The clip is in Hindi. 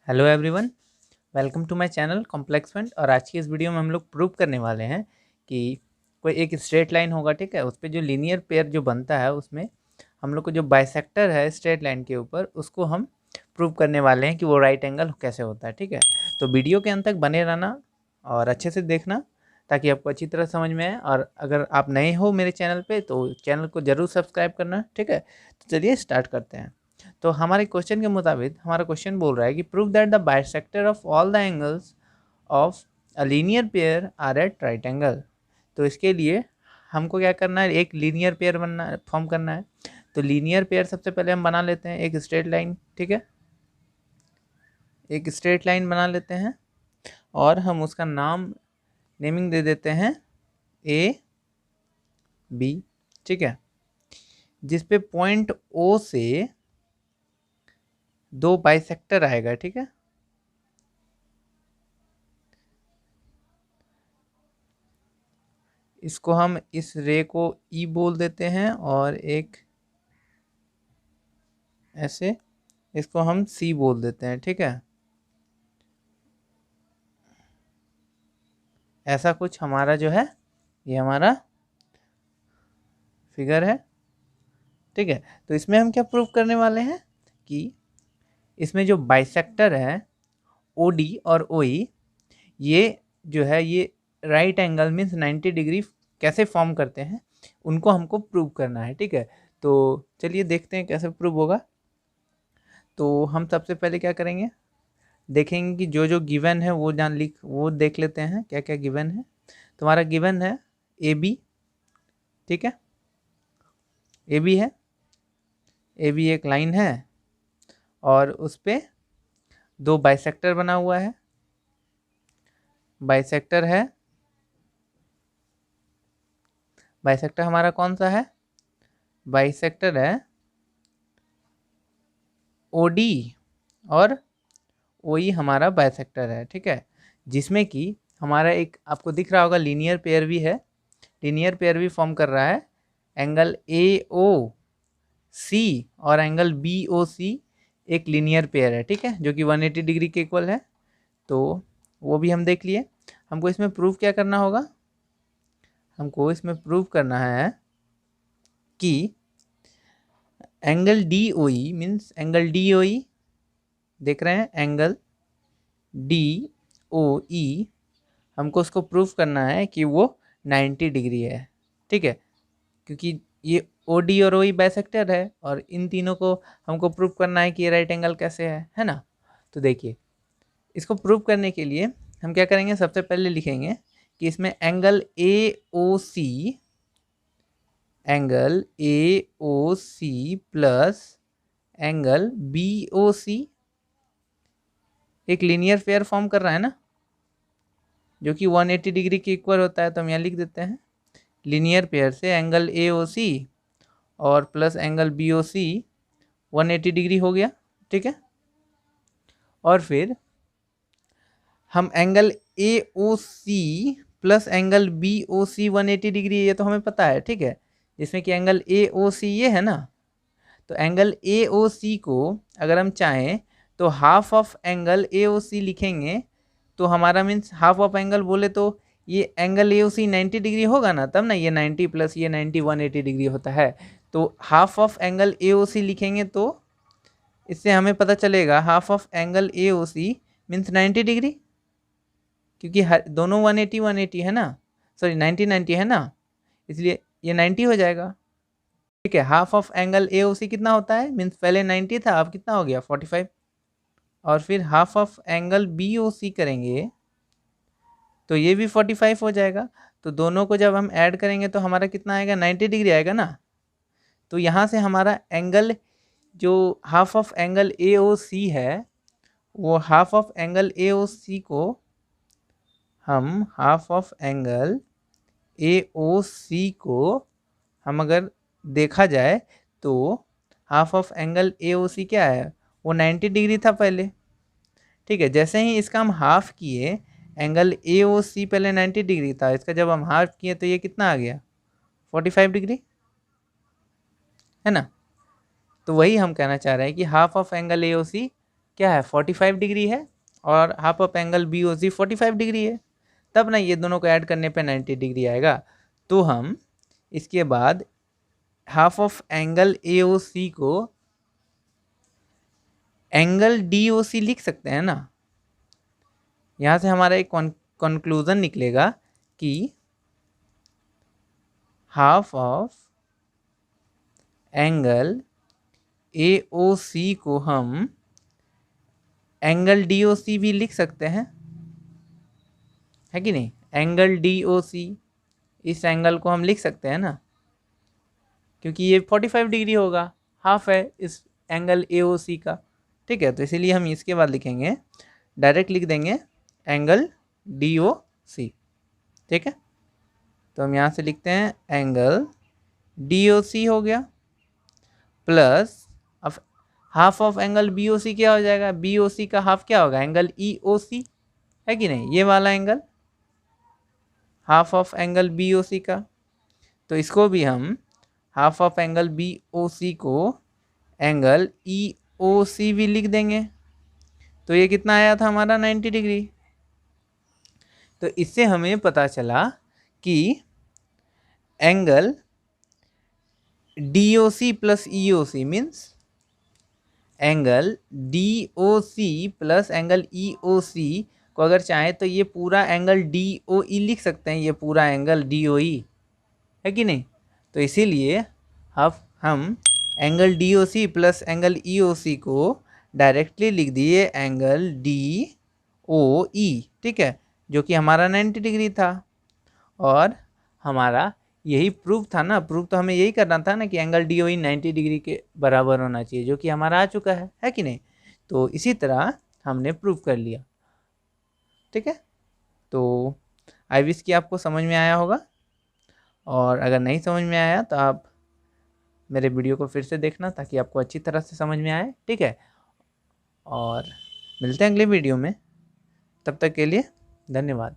Hello everyone, welcome to my channel complex point. और आज की इस वीडियो में हम लोग प्रूव करने वाले हैं कि कोई एक स्ट्रेट लाइन होगा, ठीक है। उस पर जो लीनियर पेयर जो बनता है उसमें हम लोग को जो बाइसेक्टर है स्ट्रेट लाइन के ऊपर उसको हम प्रूव करने वाले हैं कि वो राइट एंगल कैसे होता है, ठीक है। तो वीडियो के अंत तक बने रहना और अच्छे से देखना ताकि आपको अच्छी तरह समझ में आए। और अगर आप नए हो मेरे चैनल पर तो चैनल को ज़रूर सब्सक्राइब करना, ठीक है। तो चलिए स्टार्ट करते हैं। तो हमारे क्वेश्चन के मुताबिक हमारा क्वेश्चन बोल रहा है कि prove that the bisector of all the angles of a linear pair are at right angle. तो इसके लिए हमको क्या करना है, एक लीनियर पेयर बनना फॉर्म करना है। तो लीनियर पेयर सबसे पहले हम बना लेते हैं एक स्ट्रेट लाइन, ठीक है। एक स्ट्रेट लाइन बना लेते हैं और हम उसका नाम नेमिंग दे देते हैं ए बी, ठीक है। जिसपे पॉइंट ओ से दो बाइसेक्टर आएगा, ठीक है। इसको हम इस रे को ई बोल देते हैं और एक ऐसे इसको हम सी बोल देते हैं, ठीक है। ऐसा कुछ हमारा जो है ये हमारा फिगर है, ठीक है। तो इसमें हम क्या प्रूव करने वाले हैं कि इसमें जो बाइसेक्टर है ओ डी और ओ ई, ये जो है ये राइट एंगल मीन्स 90 डिग्री कैसे फॉर्म करते हैं उनको हमको प्रूव करना है, ठीक है। तो चलिए देखते हैं कैसे प्रूव होगा। तो हम सबसे पहले क्या करेंगे, देखेंगे कि जो जो गिवन है वो देख लेते हैं क्या क्या गिवन है। तुम्हारा गिवन है ए बी, ठीक है। ए बी है, ए बी एक लाइन है और उस पे दो बाइसेक्टर बना हुआ है। बाइसेक्टर है, बाइसेक्टर हमारा कौन सा है, बाइसेक्टर है ओ डी और ओ ई हमारा बाइसेक्टर है, ठीक है। जिसमें कि हमारा एक आपको दिख रहा होगा लीनियर पेयर भी है, लीनियर पेयर भी फॉर्म कर रहा है। एंगल ए ओ सी और एंगल बी ओ सी एक लीनियर पेयर है, ठीक है, जो कि 180 डिग्री के इक्वल है। तो वो भी हम देख लिए। हमको इसमें प्रूव क्या करना होगा, हमको इसमें प्रूव करना है कि angle D O E means angle D O E देख रहे हैं, एंगल डी ओ ई हमको उसको प्रूफ करना है कि वो 90 डिग्री है, ठीक है। क्योंकि ये ओ डी और ओ ई बाइसेक्टर है और इन तीनों को हमको प्रूफ करना है कि ये राइट एंगल कैसे है ना। तो देखिए इसको प्रूफ करने के लिए हम क्या करेंगे, सबसे पहले लिखेंगे कि इसमें angle A O C, angle A O C plus angle B O C एक लीनियर पेयर फॉर्म कर रहा है ना, जो कि 180 डिग्री के इक्वल होता है। तो हम यहाँ लिख देते हैं लीनियर पेयर से एंगल ए ओ सी और plus angle B O C 180 degree हो गया, ठीक है। और फिर हम angle A O C plus angle B O C 180 degree, ये तो हमें पता है, ठीक है। जिसमें कि एंगल ए ओ सी ये है ना, तो एंगल ए ओ सी को अगर हम चाहें तो half of angle A O C लिखेंगे। तो हमारा मीन्स हाफ ऑफ एंगल बोले तो ये angle A O C 90 degree होगा ना, तब ना ये 90 प्लस ये 90 180 डिग्री होता है। तो half of angle A O C लिखेंगे तो इससे हमें पता चलेगा half of angle A O C means 90 degree, क्योंकि हर दोनों 180 180 है ना, सॉरी 90 90 है ना, इसलिए ये 90 हो जाएगा, ठीक है। Half of angle A O सी कितना होता है, मीन्स पहले 90 था अब कितना हो गया 45। और फिर half of angle B O C करेंगे तो ये भी 45 हो जाएगा। तो दोनों को जब हम ऐड करेंगे तो हमारा कितना आएगा, 90 डिग्री आएगा ना। तो यहाँ से हमारा एंगल जो half of angle A O सी है, वो half of angle A O C को हम half of angle A O C को हम अगर देखा जाए तो half of angle A O C क्या है, वो 90 डिग्री था पहले, ठीक है। जैसे ही इसका हम हाफ किए, एंगल ए ओ सी पहले 90 डिग्री था, इसका जब हम हाफ किए तो ये कितना आ गया 45 डिग्री, है ना। तो वही हम कहना चाह रहे हैं कि half of angle A O C क्या है 45 डिग्री है और half of angle B O C 45 degree है, तब ना ये दोनों को ऐड करने पे 90 डिग्री आएगा। तो हम इसके बाद half of angle A O C को एंगल डी ओ सी लिख सकते हैं ना। यहाँ से हमारा एक कंक्लूजन निकलेगा कि half of angle A O C को हम एंगल डी ओ सी भी लिख सकते हैं, है कि नहीं। एंगल डी ओ सी, इस एंगल को हम लिख सकते हैं ना, क्योंकि ये 45 डिग्री होगा, हाफ है इस एंगल ए ओ सी का। ठीक है, तो इसीलिए हम इसके बाद लिखेंगे, डायरेक्ट लिख देंगे एंगल डी ओ सी। ठीक है, तो हम यहाँ से लिखते हैं एंगल डी ओ सी हो गया, प्लस अब half of angle B O C क्या हो जाएगा, बी ओ सी का हाफ क्या होगा, एंगल ई ओ सी, है कि नहीं, ये वाला angle half of angle B O C का। तो इसको भी हम half of angle B O C को एंगल ई ओ सी भी लिख देंगे। तो ये कितना आया था हमारा 90 डिग्री। तो इससे हमें पता चला कि angle D O C plus E O C means angle D O C plus angle E O C को अगर चाहें तो ये पूरा एंगल डी ओ ई लिख सकते हैं, ये पूरा एंगल डी ओ ई, है कि नहीं। तो इसीलिए हम angle D O C plus angle E O C को डायरेक्टली लिख दिए एंगल डी ओ ई। ठीक है, जो कि हमारा 90 डिग्री था और हमारा यही प्रूफ था ना। प्रूफ तो हमें यही करना था ना कि एंगल डी ओ ई 90 डिग्री के बराबर होना चाहिए, जो कि हमारा आ चुका है कि नहीं। तो इसी तरह हमने प्रूफ कर लिया। ठीक है, तो आई विश कि आपको समझ में आया होगा, और अगर नहीं समझ में आया तो आप मेरे वीडियो को फिर से देखना ताकि आपको अच्छी तरह से समझ में आए। ठीक है, और मिलते हैं अगले वीडियो में, तब तक के लिए धन्यवाद।